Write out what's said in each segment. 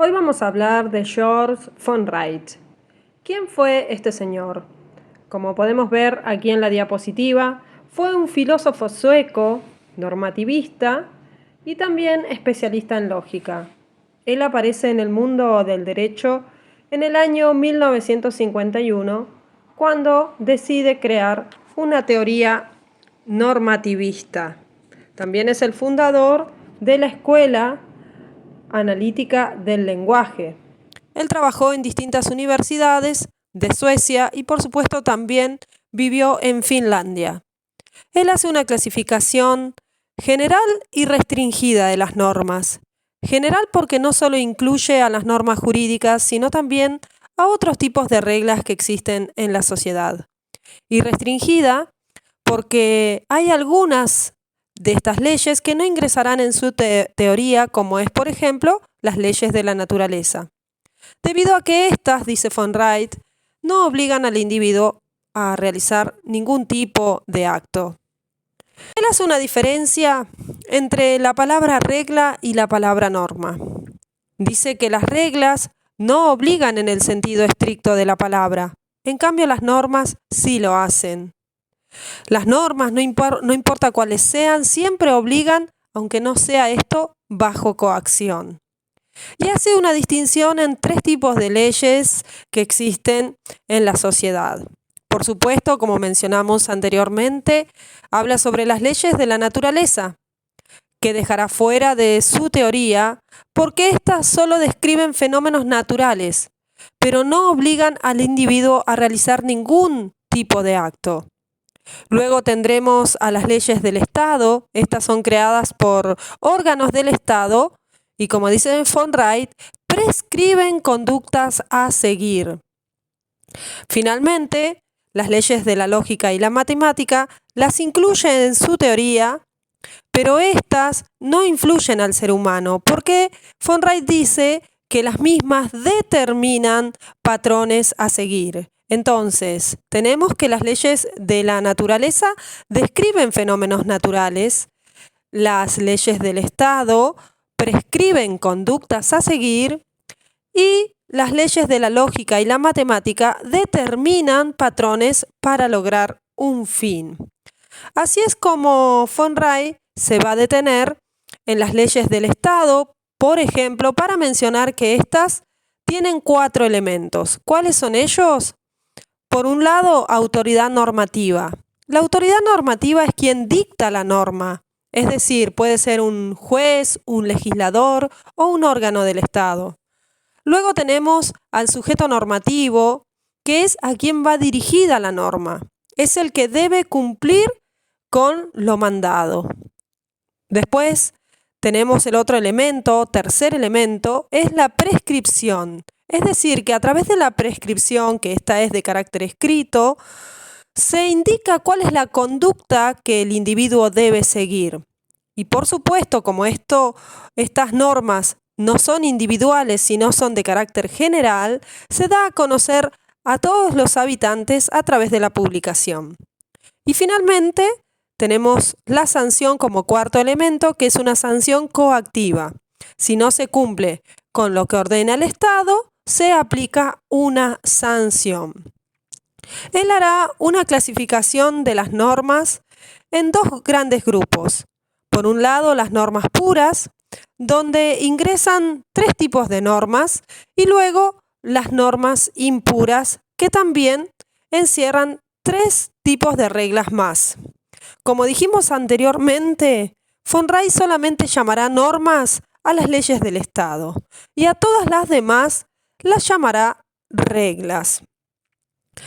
Hoy vamos a hablar de George von Wright. ¿Quién fue este señor? Como podemos ver aquí en la diapositiva, fue un filósofo sueco, normativista y también especialista en lógica. Él aparece en el mundo del derecho en el año 1951, cuando decide crear una teoría normativista. También es el fundador de la Escuela Analítica del Lenguaje. Él trabajó en distintas universidades de Suecia y por supuesto también vivió en Finlandia. Él hace una clasificación general y restringida de las normas. General porque no solo incluye a las normas jurídicas, sino también a otros tipos de reglas que existen en la sociedad. Y restringida porque hay algunas de estas leyes que no ingresarán en su teoría, como es, por ejemplo, las leyes de la naturaleza. Debido a que estas, dice von Wright, no obligan al individuo a realizar ningún tipo de acto. Él hace una diferencia entre la palabra regla y la palabra norma. Dice que las reglas no obligan en el sentido estricto de la palabra, en cambio las normas sí lo hacen. Las normas, no importa cuáles sean, siempre obligan, aunque no sea esto bajo coacción. Y hace una distinción en tres tipos de leyes que existen en la sociedad. Por supuesto, como mencionamos anteriormente, habla sobre las leyes de la naturaleza, que dejará fuera de su teoría porque éstas solo describen fenómenos naturales, pero no obligan al individuo a realizar ningún tipo de acto. Luego tendremos a las leyes del Estado. Estas son creadas por órganos del Estado y, como dice von Wright, prescriben conductas a seguir. Finalmente, las leyes de la lógica y la matemática las incluye en su teoría, pero estas no influyen al ser humano, porque von Wright dice que las mismas determinan patrones a seguir. Entonces, tenemos que las leyes de la naturaleza describen fenómenos naturales, las leyes del Estado prescriben conductas a seguir y las leyes de la lógica y la matemática determinan patrones para lograr un fin. Así es como von Wright se va a detener en las leyes del Estado, por ejemplo, para mencionar que estas tienen 4 elementos. ¿Cuáles son ellos? Por un lado, autoridad normativa. La autoridad normativa es quien dicta la norma, es decir, puede ser un juez, un legislador o un órgano del Estado. Luego tenemos al sujeto normativo, que es a quien va dirigida la norma. Es el que debe cumplir con lo mandado. Después tenemos el otro elemento, tercer elemento, es la prescripción. Es decir, que a través de la prescripción, que esta es de carácter escrito, se indica cuál es la conducta que el individuo debe seguir. Y por supuesto, como estas normas no son individuales, sino son de carácter general, se da a conocer a todos los habitantes a través de la publicación. Y finalmente, tenemos la sanción como cuarto elemento, que es una sanción coactiva. Si no se cumple con lo que ordena el Estado, se aplica una sanción. Él hará una clasificación de las normas en 2 grandes grupos. Por un lado, las normas puras, donde ingresan 3 tipos de normas, y luego las normas impuras, que también encierran 3 tipos de reglas más. Como dijimos anteriormente, von Wright solamente llamará normas a las leyes del Estado y a todas las demás las llamará reglas.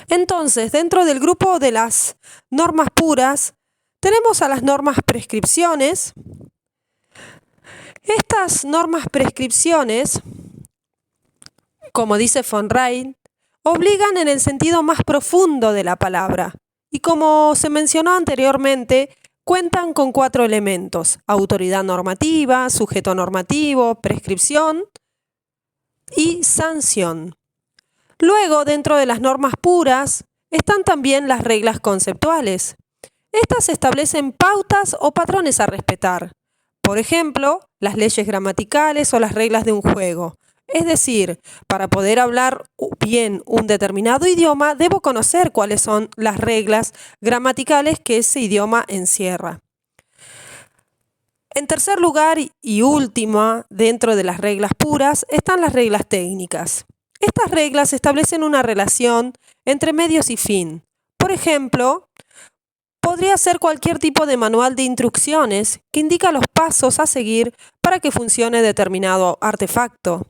Entonces, dentro del grupo de las normas puras, tenemos a las normas prescripciones. Estas normas prescripciones, como dice von Wright, obligan en el sentido más profundo de la palabra. Y como se mencionó anteriormente, cuentan con 4 elementos: autoridad normativa, sujeto normativo, prescripción y sanción. Luego, dentro de las normas puras, están también las reglas conceptuales. Estas establecen pautas o patrones a respetar. Por ejemplo, las leyes gramaticales o las reglas de un juego. Es decir, para poder hablar bien un determinado idioma, debo conocer cuáles son las reglas gramaticales que ese idioma encierra. En tercer lugar y última, dentro de las reglas puras, están las reglas técnicas. Estas reglas establecen una relación entre medios y fin. Por ejemplo, podría ser cualquier tipo de manual de instrucciones que indica los pasos a seguir para que funcione determinado artefacto.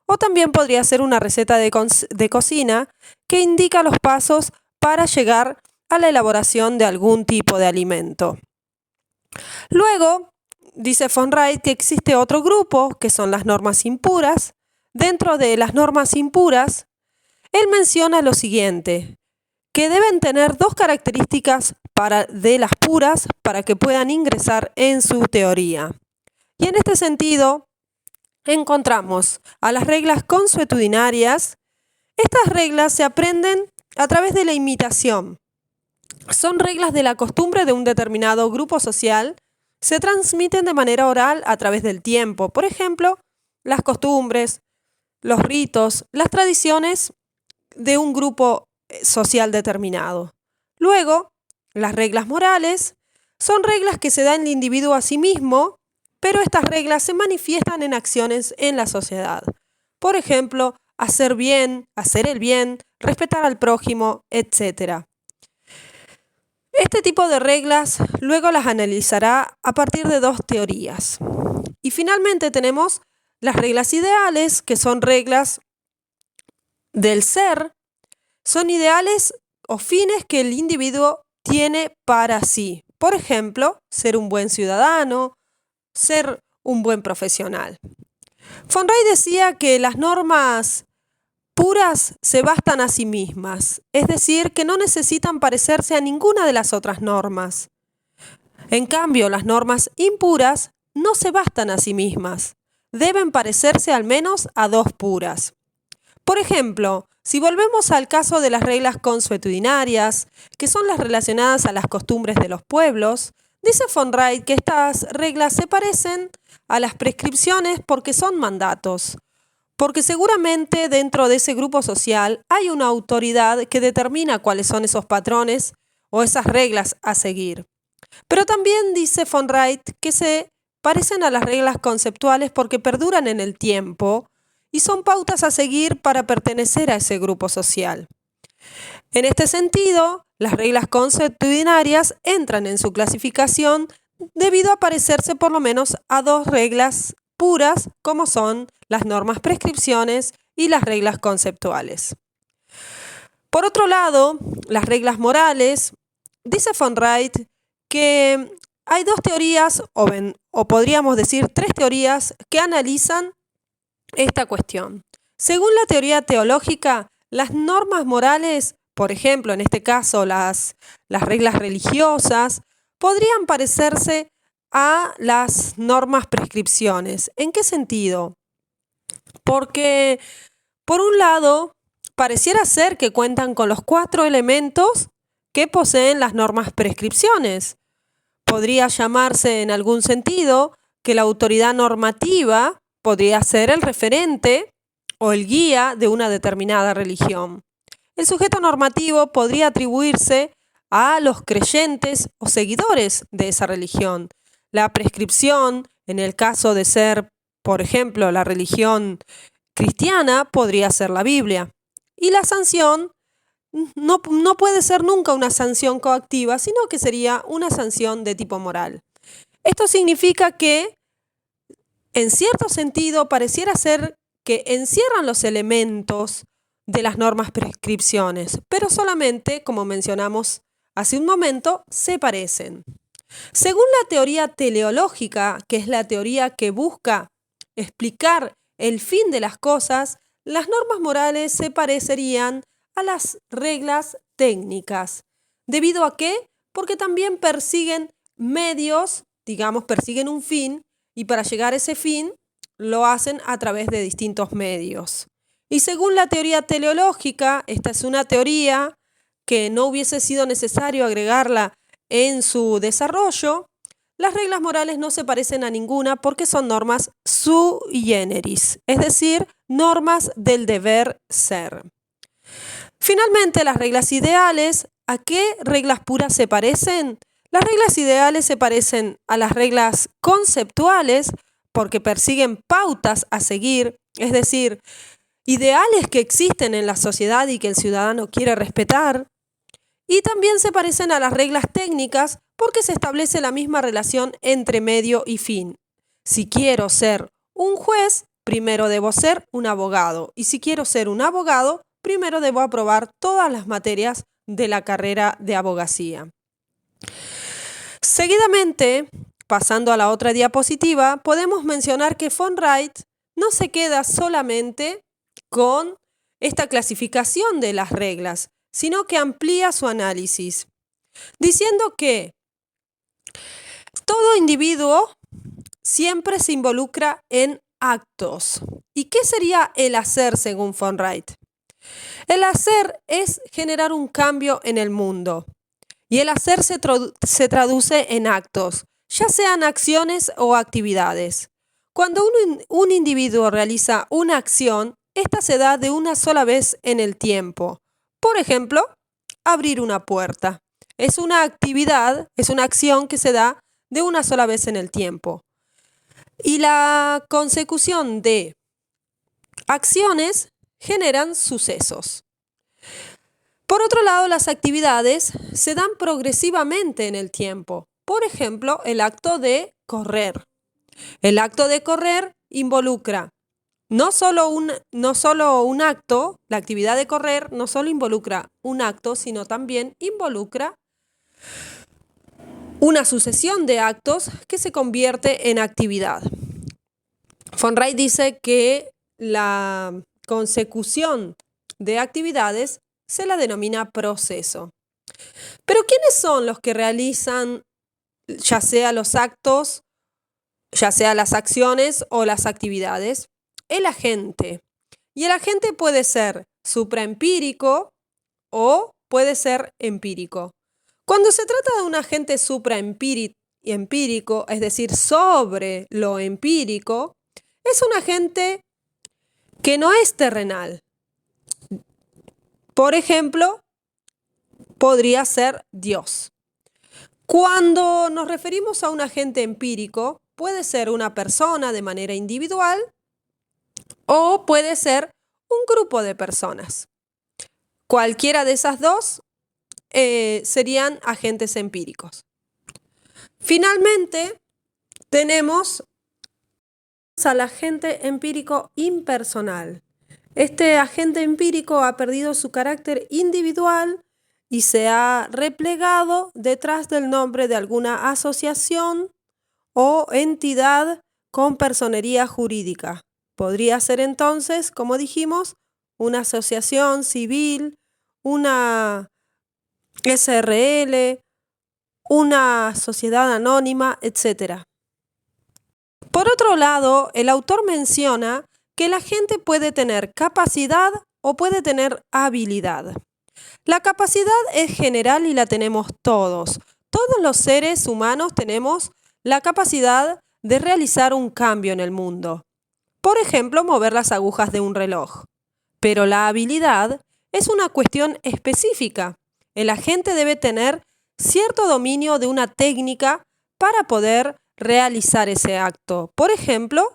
O también podría ser una receta de cocina que indica los pasos para llegar a la elaboración de algún tipo de alimento. Luego, dice von Wright que existe otro grupo, que son las normas impuras. Dentro de las normas impuras, él menciona lo siguiente, que deben tener dos características de las puras para que puedan ingresar en su teoría. Y en este sentido, encontramos a las reglas consuetudinarias. Estas reglas se aprenden a través de la imitación. Son reglas de la costumbre de un determinado grupo social. Se transmiten de manera oral a través del tiempo. Por ejemplo, las costumbres, los ritos, las tradiciones de un grupo social determinado. Luego, las reglas morales son reglas que se da el individuo a sí mismo, pero estas reglas se manifiestan en acciones en la sociedad. Por ejemplo, hacer el bien, respetar al prójimo, etc. Este tipo de reglas luego las analizará a partir de dos teorías. Y finalmente tenemos las reglas ideales, que son reglas del ser, son ideales o fines que el individuo tiene para sí. Por ejemplo, ser un buen ciudadano, ser un buen profesional. Von Wright decía que las normas puras se bastan a sí mismas, es decir, que no necesitan parecerse a ninguna de las otras normas. En cambio, las normas impuras no se bastan a sí mismas, deben parecerse al menos a dos puras. Por ejemplo, si volvemos al caso de las reglas consuetudinarias, que son las relacionadas a las costumbres de los pueblos, dice von Wright que estas reglas se parecen a las prescripciones porque son mandatos, porque seguramente dentro de ese grupo social hay una autoridad que determina cuáles son esos patrones o esas reglas a seguir. Pero también dice von Wright que se parecen a las reglas conceptuales porque perduran en el tiempo y son pautas a seguir para pertenecer a ese grupo social. En este sentido, las reglas consuetudinarias entran en su clasificación debido a parecerse por lo menos a dos reglas puras, como son las normas prescripciones y las reglas conceptuales. Por otro lado, las reglas morales, dice von Wright que hay dos teorías, o podríamos decir tres teorías, que analizan esta cuestión. Según la teoría teológica, las normas morales, por ejemplo, en este caso las reglas religiosas, podrían parecerse a las normas prescripciones. ¿En qué sentido? Porque, por un lado, pareciera ser que cuentan con los 4 elementos que poseen las normas prescripciones. Podría llamarse en algún sentido que la autoridad normativa podría ser el referente o el guía de una determinada religión. El sujeto normativo podría atribuirse a los creyentes o seguidores de esa religión. La prescripción, en el caso de ser, por ejemplo, la religión cristiana, podría ser la Biblia. Y la sanción no puede ser nunca una sanción coactiva, sino que sería una sanción de tipo moral. Esto significa que, en cierto sentido, pareciera ser que encierran los elementos de las normas prescripciones, pero solamente, como mencionamos hace un momento, se parecen. Según la teoría teleológica, que es la teoría que busca explicar el fin de las cosas, las normas morales se parecerían a las reglas técnicas. ¿Debido a qué? Porque también persiguen medios, persiguen un fin, y para llegar a ese fin lo hacen a través de distintos medios. Y según la teoría teleológica, esta es una teoría que no hubiese sido necesario agregarla en su desarrollo, las reglas morales no se parecen a ninguna porque son normas sui generis, es decir, normas del deber ser. Finalmente, las reglas ideales, ¿a qué reglas puras se parecen? Las reglas ideales se parecen a las reglas conceptuales porque persiguen pautas a seguir, es decir, ideales que existen en la sociedad y que el ciudadano quiere respetar. Y también se parecen a las reglas técnicas porque se establece la misma relación entre medio y fin. Si quiero ser un juez, primero debo ser un abogado. Y si quiero ser un abogado, primero debo aprobar todas las materias de la carrera de abogacía. Seguidamente, pasando a la otra diapositiva, podemos mencionar que von Wright no se queda solamente con esta clasificación de las reglas, sino que amplía su análisis, diciendo que todo individuo siempre se involucra en actos. ¿Y qué sería el hacer según von Wright? El hacer es generar un cambio en el mundo y el hacer se traduce en actos, ya sean acciones o actividades. Cuando un individuo realiza una acción, esta se da de una sola vez en el tiempo. Por ejemplo, abrir una puerta. Es una actividad, es una acción que se da de una sola vez en el tiempo. Y la consecución de acciones generan sucesos. Por otro lado, las actividades se dan progresivamente en el tiempo. Por ejemplo, el acto de correr. El acto de correr involucra no solo un acto, la actividad de correr no solo involucra un acto, sino también involucra una sucesión de actos que se convierte en actividad. Von Wright dice que la consecución de actividades se la denomina proceso. Pero ¿quiénes son los que realizan ya sea los actos, ya sea las acciones o las actividades? El agente. Y el agente puede ser supraempírico o puede ser empírico. Cuando se trata de un agente supraempírico, es decir, sobre lo empírico, es un agente que no es terrenal. Por ejemplo, podría ser Dios. Cuando nos referimos a un agente empírico, puede ser una persona de manera individual o puede ser un grupo de personas. Cualquiera de esas dos serían agentes empíricos. Finalmente, tenemos al agente empírico impersonal. Este agente empírico ha perdido su carácter individual y se ha replegado detrás del nombre de alguna asociación o entidad con personería jurídica. Podría ser entonces, como dijimos, una asociación civil, una SRL, una sociedad anónima, etc. Por otro lado, el autor menciona que la gente puede tener capacidad o puede tener habilidad. La capacidad es general y la tenemos todos. Todos los seres humanos tenemos la capacidad de realizar un cambio en el mundo. Por ejemplo, mover las agujas de un reloj. Pero la habilidad es una cuestión específica. El agente debe tener cierto dominio de una técnica para poder realizar ese acto. Por ejemplo,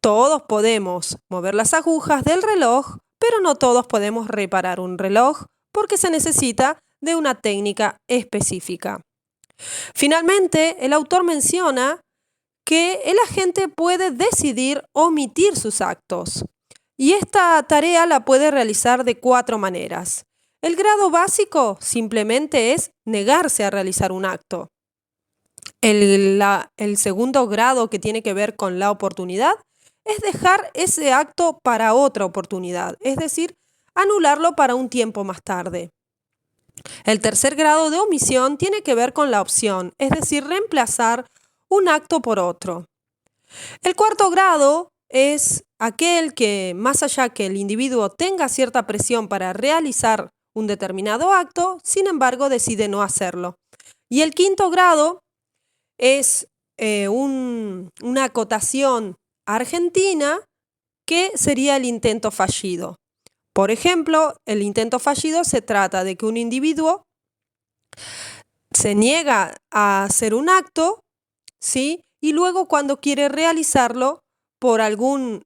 todos podemos mover las agujas del reloj, pero no todos podemos reparar un reloj porque se necesita de una técnica específica. Finalmente, el autor menciona que el agente puede decidir omitir sus actos. Y esta tarea la puede realizar de 4 maneras. El grado básico simplemente es negarse a realizar un acto. El segundo grado, que tiene que ver con la oportunidad, es dejar ese acto para otra oportunidad, es decir, anularlo para un tiempo más tarde. El tercer grado de omisión tiene que ver con la opción, es decir, reemplazar un acto por otro. El cuarto grado es aquel que, más allá que el individuo tenga cierta presión para realizar un determinado acto, sin embargo decide no hacerlo. Y el quinto grado es una acotación argentina que sería el intento fallido. Por ejemplo, el intento fallido se trata de que un individuo se niega a hacer un acto, ¿sí? Y luego cuando quiere realizarlo por algún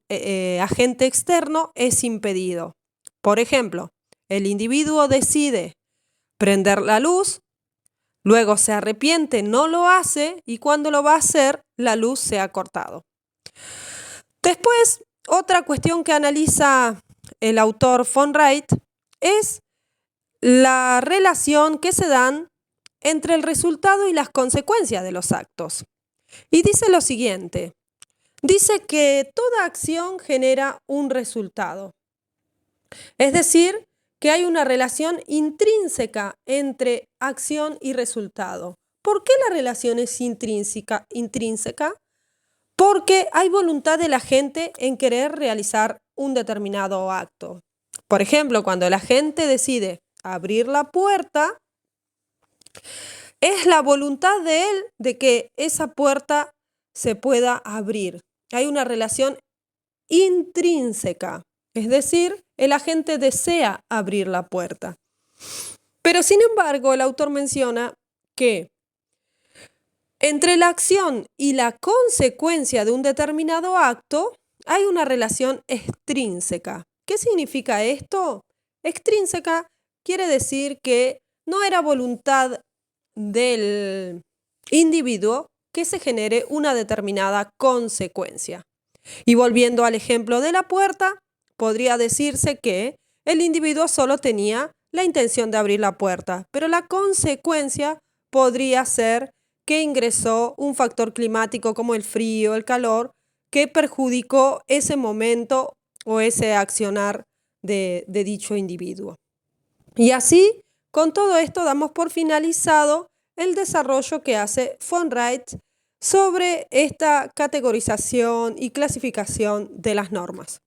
agente externo es impedido. Por ejemplo, el individuo decide prender la luz, luego se arrepiente, no lo hace y cuando lo va a hacer, la luz se ha cortado. Después, otra cuestión que analiza el autor von Wright es la relación que se dan entre el resultado y las consecuencias de los actos. Y dice lo siguiente, dice que toda acción genera un resultado. Es decir, que hay una relación intrínseca entre acción y resultado. ¿Por qué la relación es intrínseca? Porque hay voluntad de la gente en querer realizar un determinado acto. Por ejemplo, cuando la gente decide abrir la puerta, es la voluntad de él de que esa puerta se pueda abrir. Hay una relación intrínseca, es decir, el agente desea abrir la puerta. Pero sin embargo, el autor menciona que entre la acción y la consecuencia de un determinado acto hay una relación extrínseca. ¿Qué significa esto? Extrínseca quiere decir que no era voluntad del individuo que se genere una determinada consecuencia. Y volviendo al ejemplo de la puerta, podría decirse que el individuo solo tenía la intención de abrir la puerta, pero la consecuencia podría ser que ingresó un factor climático como el frío, el calor, que perjudicó ese momento o ese accionar de dicho individuo. Y así, con todo esto, damos por finalizado el desarrollo que hace von Wright sobre esta categorización y clasificación de las normas.